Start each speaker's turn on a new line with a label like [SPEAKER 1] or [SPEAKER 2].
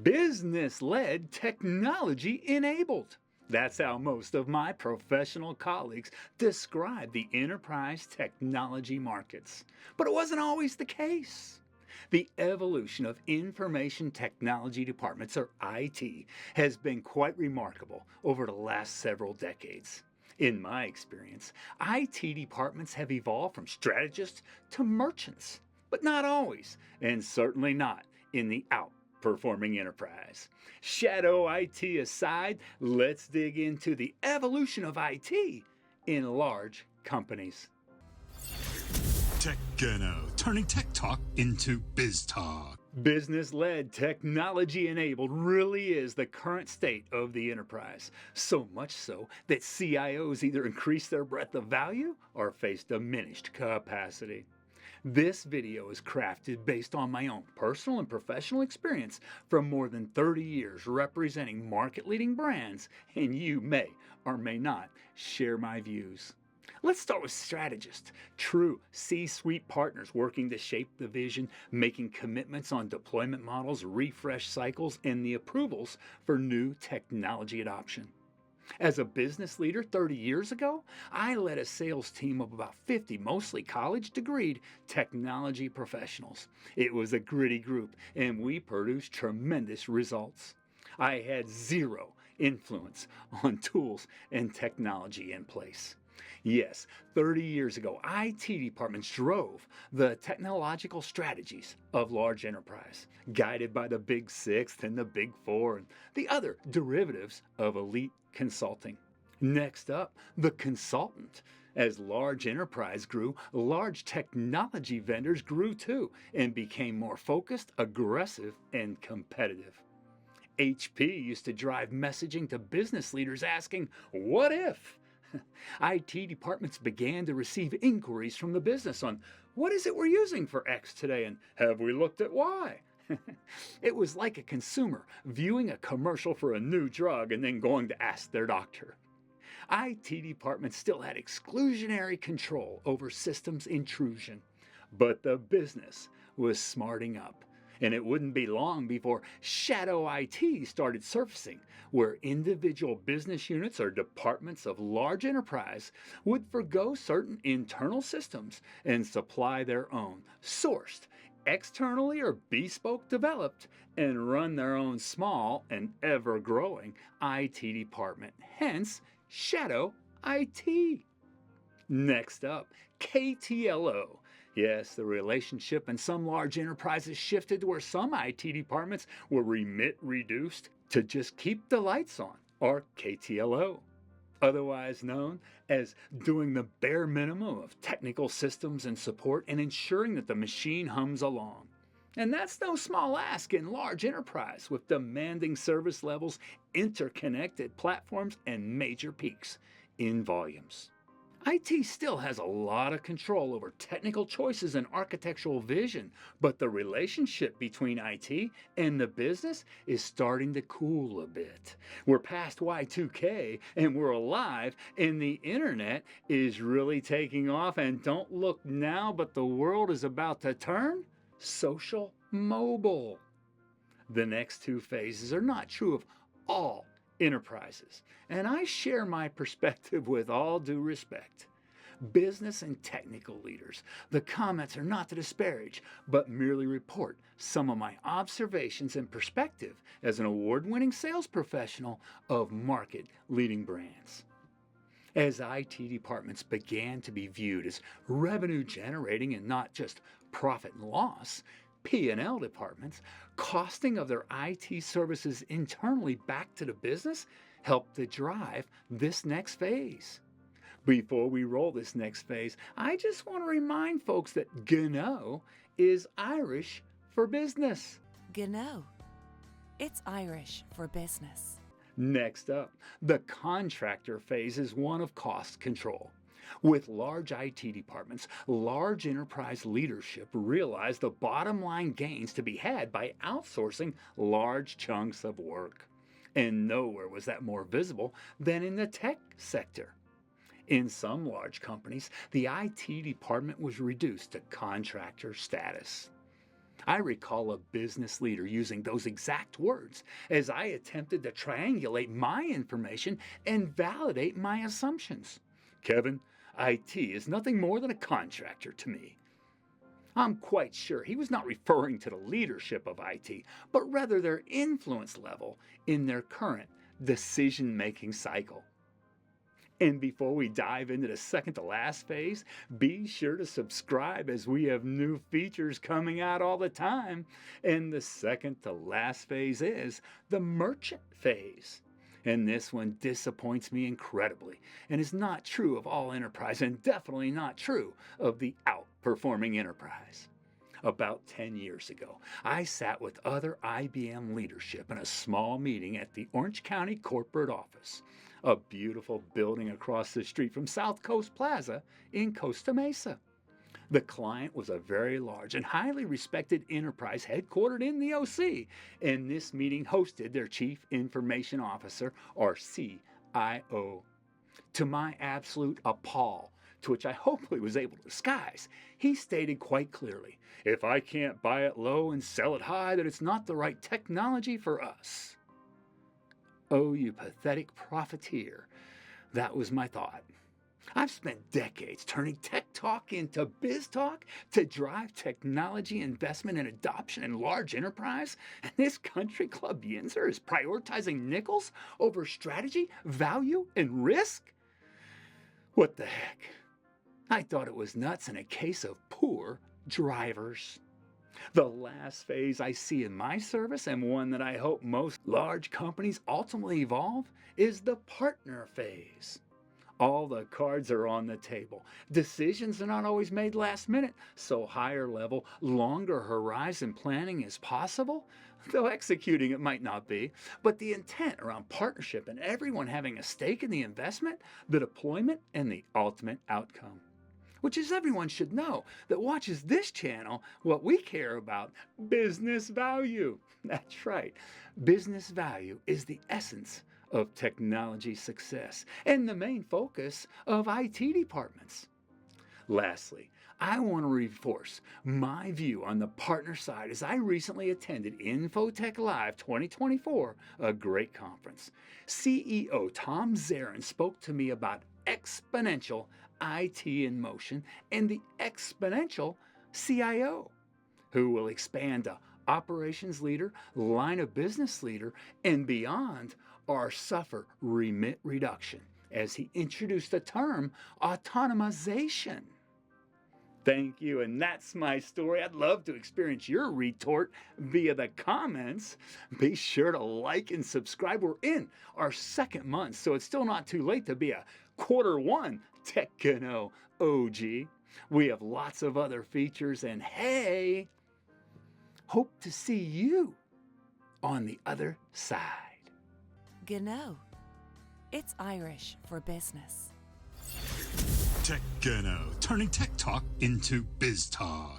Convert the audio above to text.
[SPEAKER 1] Business-led, technology-enabled. That's how most of my professional colleagues describe the enterprise technology markets. But it wasn't always the case. The evolution of information technology departments, or IT, has been quite remarkable over the last several decades. In my experience, IT departments have evolved from strategists to merchants, but not always, and certainly not in the outperforming enterprise. Shadow IT aside, let's dig into the evolution of IT in large companies.
[SPEAKER 2] Tech-Gano, turning tech talk into biz talk.
[SPEAKER 1] Business-led, technology-enabled really is the current state of the enterprise. So much so that CIOs either increase their breadth of value or face diminished capacity. This video is crafted based on my own personal and professional experience from more than 30 years representing market-leading brands, and you may or may not share my views. Let's start with strategists, true C-suite partners working to shape the vision, making commitments on deployment models, refresh cycles, and the approvals for new technology adoption. As a business leader 30 years ago, I led a sales team of about 50 mostly college-degreed technology professionals. It was a gritty group, and we produced tremendous results. I had zero influence on tools and technology in place. Yes, 30 years ago, IT departments drove the technological strategies of large enterprise, guided by the Big Six and the Big Four and the other derivatives of elite consulting. Next up, the consultant. As large enterprise grew, large technology vendors grew too and became more focused, aggressive, and competitive. HP used to drive messaging to business leaders asking, "What if?" IT departments began to receive inquiries from the business on what is it we're using for X today and have we looked at Y? It was like a consumer viewing a commercial for a new drug and then going to ask their doctor. IT departments still had exclusionary control over systems intrusion, but the business was smarting up. And it wouldn't be long before shadow IT started surfacing, where individual business units or departments of large enterprise would forgo certain internal systems and supply their own, sourced, externally or bespoke developed, and run their own small and ever-growing IT department, hence shadow IT. Next up, KTLO. Yes, the relationship in some large enterprises shifted to where some IT departments were reduced to just keep the lights on, or KTLO, otherwise known as doing the bare minimum of technical systems and support and ensuring that the machine hums along. And that's no small ask in large enterprise with demanding service levels, interconnected platforms, and major peaks in volumes. IT still has a lot of control over technical choices and architectural vision, but the relationship between IT and the business is starting to cool a bit. We're past Y2K and we're alive, and the internet is really taking off, and don't look now, but the world is about to turn social mobile. The next two phases are not true of all enterprises, and I share my perspective with all due respect. Business and technical leaders, the comments are not to disparage, but merely report some of my observations and perspective as an award-winning sales professional of market-leading brands. As IT departments began to be viewed as revenue-generating and not just profit and loss, P&L departments, costing of their IT services internally back to the business helped to drive this next phase. Before we roll this next phase, I just want to remind folks that GNO is Irish for business.
[SPEAKER 3] GNO. It's Irish for business.
[SPEAKER 1] Next up, the contractor phase is one of cost control. With large IT departments, large enterprise leadership realized the bottom line gains to be had by outsourcing large chunks of work. And nowhere was that more visible than in the tech sector. In some large companies, the IT department was reduced to contractor status. I recall a business leader using those exact words as I attempted to triangulate my information and validate my assumptions. Kevin, IT is nothing more than a contractor to me. I'm quite sure he was not referring to the leadership of IT, but rather their influence level in their current decision-making cycle. And before we dive into the second to last phase, be sure to subscribe as we have new features coming out all the time. And the second to last phase is the merchant phase. And this one disappoints me incredibly and is not true of all enterprise and definitely not true of the outperforming enterprise. About 10 years ago, I sat with other IBM leadership in a small meeting at the Orange County corporate office, a beautiful building across the street from South Coast Plaza in Costa Mesa. The client was a very large and highly respected enterprise headquartered in the OC, and this meeting hosted their Chief Information Officer, or CIO. To my absolute appall, to which I hopefully was able to disguise, he stated quite clearly, if I can't buy it low and sell it high, that it's not the right technology for us. Oh, you pathetic profiteer. That was my thought. I've spent decades turning tech talk into biz talk to drive technology investment and adoption in large enterprise, and this country club yinzer is prioritizing nickels over strategy, value, and risk? What the heck? I thought it was nuts and a case of poor drivers. The last phase I see in my service, and one that I hope most large companies ultimately evolve, is the partner phase. All the cards are on the table. Decisions are not always made last minute, so higher level, longer horizon planning is possible, though executing it might not be. But the intent around partnership and everyone having a stake in the investment, the deployment, and the ultimate outcome. Which is everyone should know that watches this channel what we care about, business value. That's right. Business value is the essence of technology success and the main focus of IT departments. Lastly, I want to reinforce my view on the partner side as I recently attended Infotech Live 2024, a great conference. CEO Tom Zarin spoke to me about exponential IT in motion and the exponential CIO, who will expand to operations leader, line of business leader, and beyond, or suffer remit reduction, as he introduced the term autonomization. Thank you, and that's my story. I'd love to experience your retort via the comments. Be sure to like and subscribe. We're in our second month, so it's still not too late to be a Q1 Techno OG. We have lots of other features, and hey, hope to see you on the other side.
[SPEAKER 3] Gno. It's Irish for business.
[SPEAKER 2] Techno, turning tech talk into biz talk.